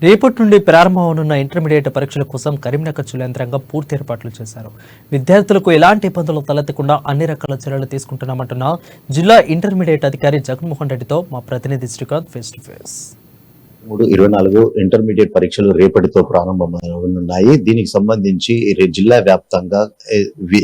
రేపటి నుండి ప్రారంభమవనున్న ఇంటర్మీడియట్ పరీక్షల కోసం కరీంనగర్ జిల్లా యంత్రాంగం పూర్తి ఏర్పాట్లు చేశారు. విద్యార్థులకు ఎలాంటి ఇబ్బందులు తలెత్తకుండా అన్ని రకాల చర్యలు తీసుకుంటున్నామంటున్న జిల్లా ఇంటర్మీడియట్ అధికారి జగన్మోహన్ రెడ్డితో మా ప్రతినిధి Srikanth face to face. 3-24 intermediate పరీక్షలు రేపటితో ప్రారంభమవుతున్నాయి. దీనికి సంబంధించి జిల్లా వ్యాప్తంగా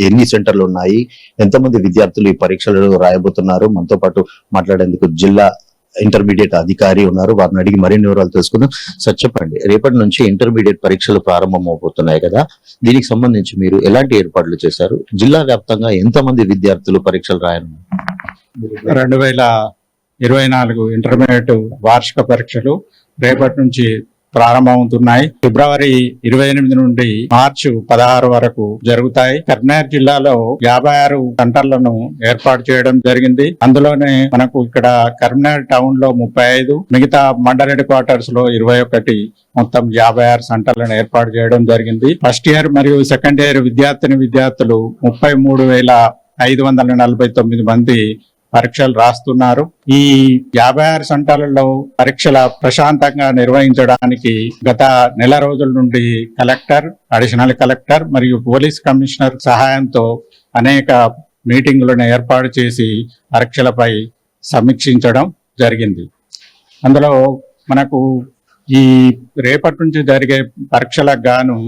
ఎన్ని సెంటర్లు ఉన్నాయి, ఎంతమంది విద్యార్థులు ఈ పరీక్షలు రాయబోతున్నారు, మనతో పాటు మాట్లాడేందుకు జిల్లా ఇంటర్మీడియట్ అధికారి ఉన్నారు. వారిని అడిగి మరిన్ని వివరాలు తెలుసుకుందాం. సార్ చెప్పండి, రేపటి నుంచి ఇంటర్మీడియట్ పరీక్షలు ప్రారంభం అవబోతున్నాయి కదా, దీనికి సంబంధించి మీరు ఎలాంటి ఏర్పాట్లు చేశారు? జిల్లా వ్యాప్తంగా ఎంతమంది విద్యార్థులు పరీక్షలు రాయనున్నారు? 2024 ఇంటర్మీడియట్ వార్షిక పరీక్షలు రేపటి నుంచి ప్రారంభమవుతున్నాయి. ఫిబ్రవరి 28 నుండి మార్చి 16 వరకు జరుగుతాయి. కరీంనగర్ జిల్లాలో 56 సెంటర్లను ఏర్పాటు చేయడం జరిగింది. అందులోనే మనకు ఇక్కడ కరీంనగర్ టౌన్ లో 35, మిగతా మండల హెడ్ క్వార్టర్స్ లో 21, మొత్తం 56 సెంటర్లను ఏర్పాటు చేయడం జరిగింది. ఫస్ట్ ఇయర్ మరియు సెకండ్ ఇయర్ విద్యార్థులు 33,549 మంది పరీక్షలు రాస్తున్నారు. ఈ 56 సెంటర్లలో పరీక్షల ప్రశాంతంగా నిర్వహించడానికి గత నెల రోజుల నుండి కలెక్టర్, అడిషనల్ కలెక్టర్ మరియు పోలీస్ కమిషనర్ సహాయంతో అనేక మీటింగులను ఏర్పాటు చేసి పరీక్షలపై సమీక్షించడం జరిగింది. అందులో మనకు ఈ రేపటి నుంచి జరిగే పరీక్షలకు గాను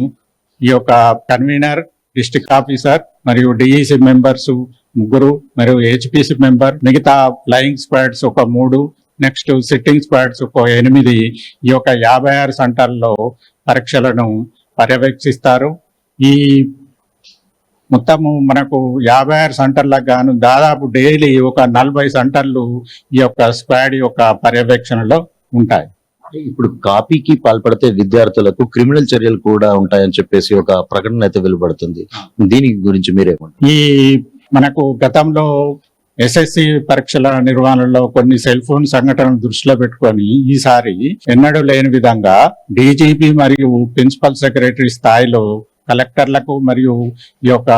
ఈ యొక్క కన్వీనర్, డిస్ట్రిక్ట్ ఆఫీసర్ మరియు డిఈసి మెంబర్స్ 3 మరియు హెచ్పిసి మెంబర్, మిగతా ఫ్లయింగ్ స్క్వాడ్స్ ఒక 3, నెక్స్ట్ సిట్టింగ్ స్క్వాడ్స్ ఒక 8 ఈ యొక్క 56 సెంటర్లలో పరీక్షలను పర్యవేక్షిస్తారు. ఈ మొత్తము మనకు 56 సెంటర్లకు గాను దాదాపు డైలీ ఒక 40 సెంటర్లు ఈ యొక్క స్క్వాడ్ యొక్క పర్యవేక్షణలో ఉంటాయి. ఇప్పుడు కాపీకి పాల్పడితే విద్యార్థులకు క్రిమినల్ చర్యలు కూడా ఉంటాయని చెప్పేసి ఒక ప్రకటన అయితే వెలువడుతుంది. దీని గురించి మీరేమంటారు? ఈ మనకు గతంలో ఎస్ఎస్సి పరీక్షల నిర్వహణలో కొన్ని సెల్ ఫోన్ సంఘటనలు దృష్టిలో పెట్టుకొని ఈసారి ఎన్నడూ లేని విధంగా డీజీపీ మరియు ప్రిన్సిపల్ సెక్రటరీ స్థాయిలో కలెక్టర్లకు మరియు ఈ యొక్క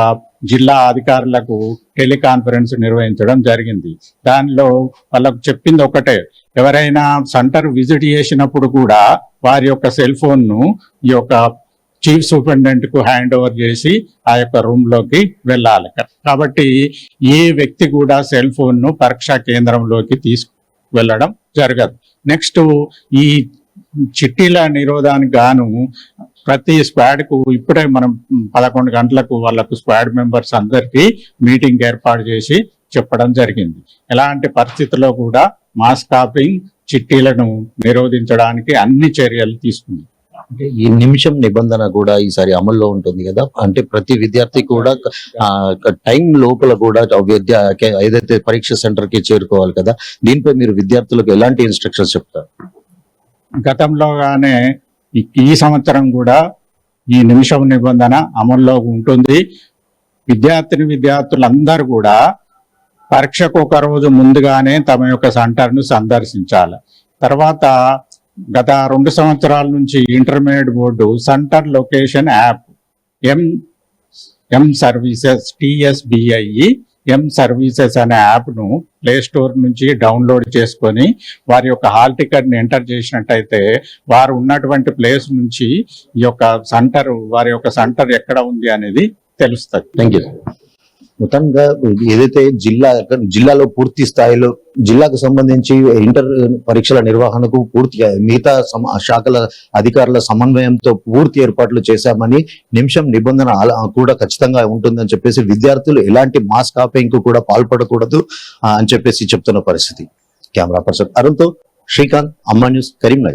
జిల్లా అధికారులకు టెలికాన్ఫరెన్స్ నిర్వహించడం జరిగింది. దానిలో వాళ్ళకు చెప్పింది ఒకటే, ఎవరైనా సెంటర్ విజిట్ చేసినప్పుడు కూడా వారి యొక్క సెల్ ఫోన్ ను ఈ యొక్క చీఫ్ సూపరింటెండెంట్ కు హ్యాండ్ ఓవర్ చేసి ఆ యొక్క రూమ్ లోకి వెళ్ళాలి. కాబట్టి ఏ వ్యక్తి కూడా సెల్ ఫోన్ ను పరీక్షా కేంద్రంలోకి తీసుకువెళ్ళడం జరగదు. నెక్స్ట్, ఈ చిట్టీల నిరోధానికి గాను ప్రతి స్క్వాడ్ కు ఇప్పుడే మనం 11 గంటలకు వాళ్ళకు స్క్వాడ్ మెంబర్స్ అందరికీ మీటింగ్ ఏర్పాటు చేసి చెప్పడం జరిగింది. ఎలాంటి పరిస్థితుల్లో కూడా మాస్ కాపింగ్, చిట్టీలను నిరోధించడానికి అన్ని చర్యలు తీసుకుంది. అంటే ఈ నిమిషం నిబంధన కూడా ఈసారి అమల్లో ఉంటుంది కదా, అంటే ప్రతి విద్యార్థి కూడా టైం లోపల కూడా ఏదైతే పరీక్ష సెంటర్ కి చేరుకోవాలి కదా, దీనిపై మీరు విద్యార్థులకు ఎలాంటి ఇన్స్ట్రక్షన్స్ చెప్తారు? గతంలోగానే ఈ సంవత్సరం కూడా ఈ నిమిషం నిబంధన అమల్లో ఉంటుంది. విద్యార్థులందరూ కూడా పరీక్షకు ఒక రోజు ముందుగానే తమ యొక్క సెంటర్ను సందర్శించాలి. తర్వాత గత 2 సంవత్సరాల నుంచి intermediate board centre location app M services TSBIE M services అనే యాప్ ను ప్లే స్టోర్ నుంచి డౌన్లోడ్ చేసుకొని వారి యొక్క హాల్ టికెట్ ని ఎంటర్ చేసినట్టయితే వారు ఉన్నటువంటి ప్లేస్ నుంచి ఈ యొక్క వారి యొక్క సెంటర్ ఎక్కడ ఉంది అనేది తెలుస్తుంది. Thank you. మొత్తంగా ఏదైతే జిల్లాలో పూర్తి స్థాయిలో జిల్లాకు సంబంధించి ఇంటర్ పరీక్షల నిర్వహణకు పూర్తిగా మిగతా శాఖల అధికారుల సమన్వయంతో పూర్తి ఏర్పాట్లు చేశామని, నిమిషం నిబంధన కూడా ఖచ్చితంగా ఉంటుందని చెప్పేసి విద్యార్థులు ఎలాంటి మాస్ కాపింగ్ కు కూడా పాల్పడకూడదు అని చెప్పేసి చెప్తున్న పరిస్థితి. కెమెరా పర్సన్ అరుణ్తో శ్రీకాంత్, అమ్మా న్యూస్, కరీంనగర్.